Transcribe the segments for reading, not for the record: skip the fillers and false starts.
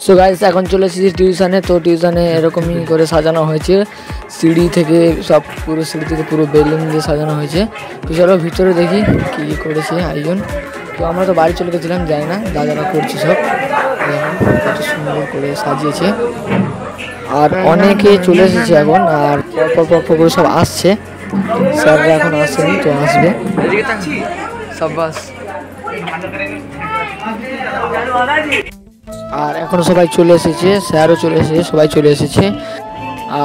So guys এখন চলে এসেছি টিউশনে। তো টিউশনে এরকমই করে সাজানো হয়েছে, সিঁড়ি থেকে সব পুরো সিঁড়ি থেকে পুরো বেলুন দিয়ে সাজানো হয়েছে। তো চলো ভিতরে দেখি কী কী করেছে আয়োজন। তো আমরা তো বাড়ি চলে গেছিলাম, যাই না দাদারা করছি সব, কত সুন্দর করে সাজিয়েছে। আর অনেকে চলে এসেছে এখন, আর পর করে সব আসছে। স্যাররা এখন আসেনি, তো আসবে সব বাস। আর এখন সবাই চলে এসেছে, স্যারও চলে এসেছে, সবাই চলে এসেছে।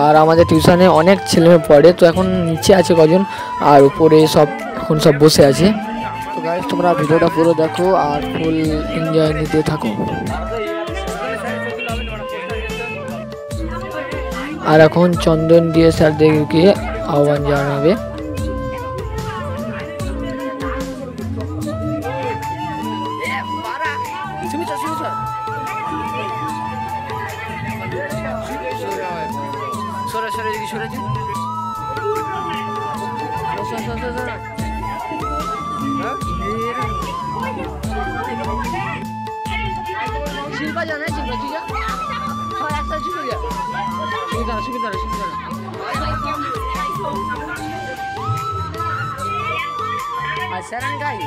আর আমাদের টিউশনে অনেক ছেলেমেয়ে পড়ে, তো এখন নিচে আছে কজন, আর উপরে সব এখন সব বসে আছে। তো গাইস তোমরা ভিডিওটা পুরো দেখো আর ফুল এনজয় নিতে থাকো। আর এখন চন্দন দিয়ে স্যারদেরকে আহ্বান জানাবে। শিল্পা জানে শিল্পা জিজা হ্যাঁ একটা ছিল যা সুবিধা আর স্যারান গাই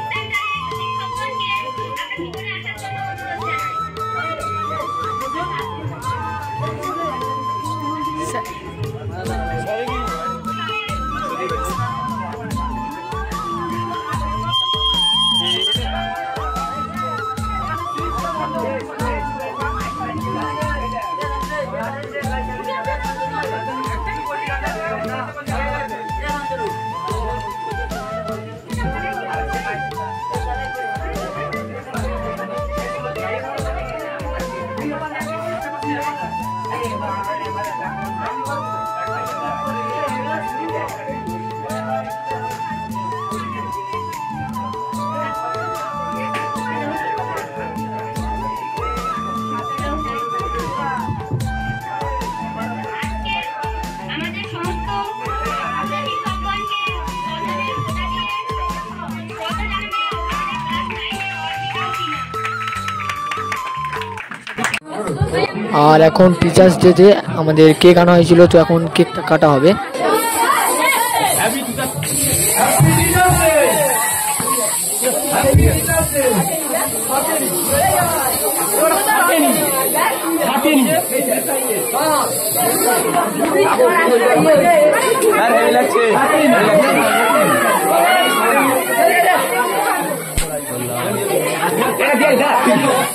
আর এখন টিচার্স ডেতে আমাদের কেক আনা হয়েছিল, তো এখন কেকটা কাটা হবে।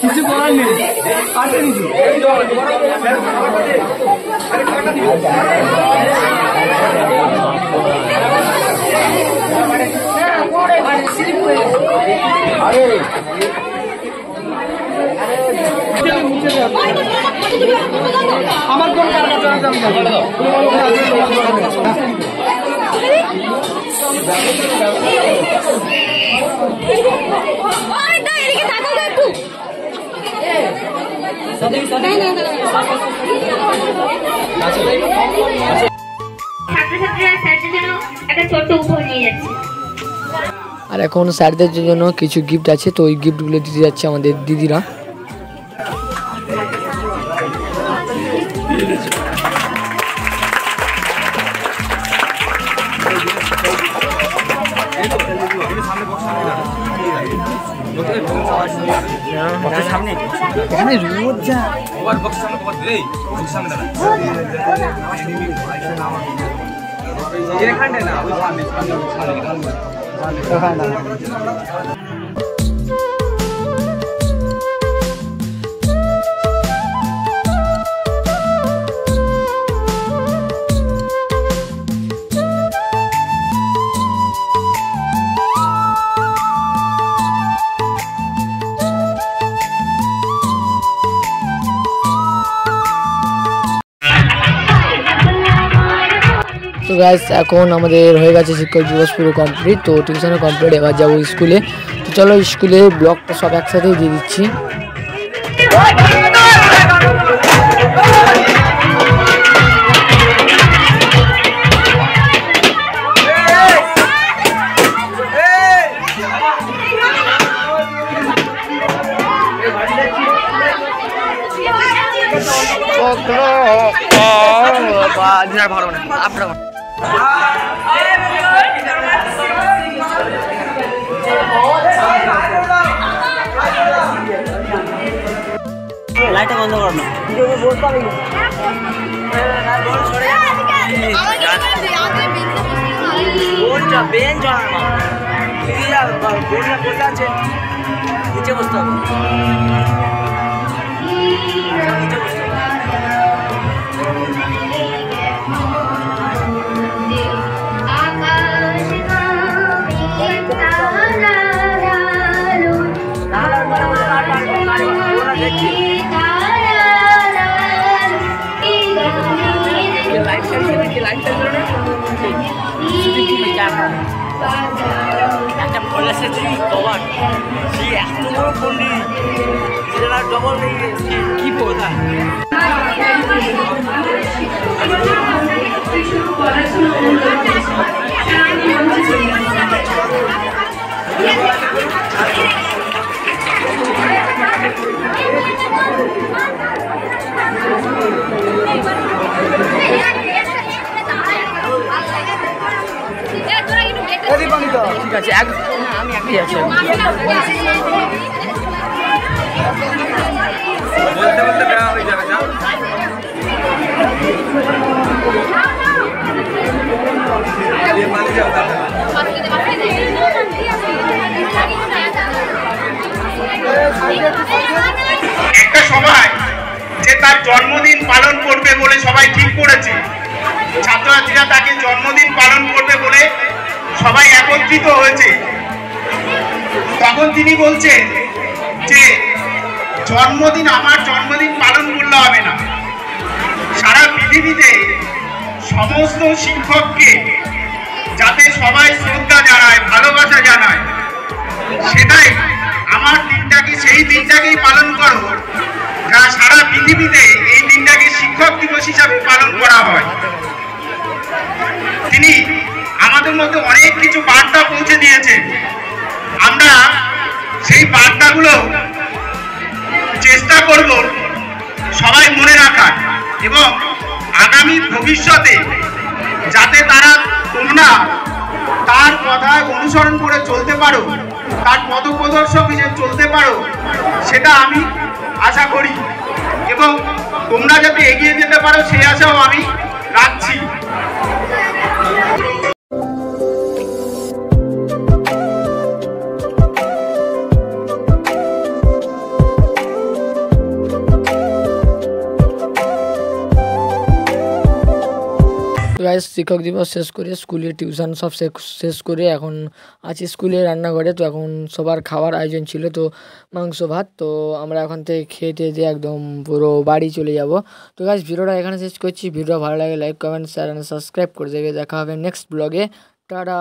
কিছু করার নেই আমার কোন আর এখন স্যারদের জন্য কিছু গিফট আছে, তো ওই গিফটগুলো দিতে যাচ্ছে আমাদের দিদিরা। তো গাইস এখন আমাদের হয়ে গেছে শিক্ষক দিবস পুরো কমপ্লিট, তো টিউশনে কমপ্লিট, এবার যাবো স্কুলে। তো চলো স্কুলে ব্লগটা সব একসাথেই দিয়ে দিচ্ছি। ভালো না আপনার লাইটটা বন্ধ করো না নিচে বসতে হবে একটা ফোন আছে কভার সে এত বড় ফোন নিয়ে সেটা ডবল কি বোঝা ঠিক আছে আমি একই আছি বলতে বলতে বেড়া হয়ে যাবে যা একটা সময় যে তার জন্মদিন পালন করবে বলে সবাই ঠিক করেছে, ছাত্রছাত্রীরা তাকে জন্মদিন পালন করবে বলে সবাই একত্রিত হয়েছে। তখন তিনি বলছেন যে জন্মদিন আমার জন্মদিন পালন করলে হবে না, সারা পৃথিবীতে সমস্ত শিক্ষককে যাতে সবাই শ্রদ্ধা জানায়, ভালোবাসা জানায়, সেটাই আমার দিনটাকে সেই দিনটাকেই পালন করো যা সারা পৃথিবীতে এই দিনটাকে শিক্ষক দিবস হিসাবে পালন করা হয়। তিনি আমাদের মধ্যে অনেক কিছু বার্তা পৌঁছে দিয়েছেন। আমরা সেই বার্তাগুলো চেষ্টা করব সবাই মনে রাখার এবং আগামী ভবিষ্যতে যাতে তোমরা তার কথা অনুসরণ করে চলতে পারো, তার পথপ্রদর্শক হিসেবে চলতে পারো, সেটা আমি আশা করি এবং তোমরা যাতে এগিয়ে যেতে পারো সেই আশাও আমি রাখছি। তো গাইস শিক্ষক দিবস শেষ করে স্কুলে টিউশন সব শেষ করে এখন আছি স্কুলে রান্নাঘরে। তো এখন সবার খাওয়ার আয়োজন ছিল, তো মাংস ভাত। তো আমরা এখন থেকে খেয়ে টেয়ে দিয়ে একদম পুরো বাড়ি চলে যাব। তো গাইস ভিডিওটা এখানে শেষ করছি। ভিডিও ভালো লাগে like comment share and subscribe করে দেবে। দেখা হবে নেক্সট ব্লগে। টাটা।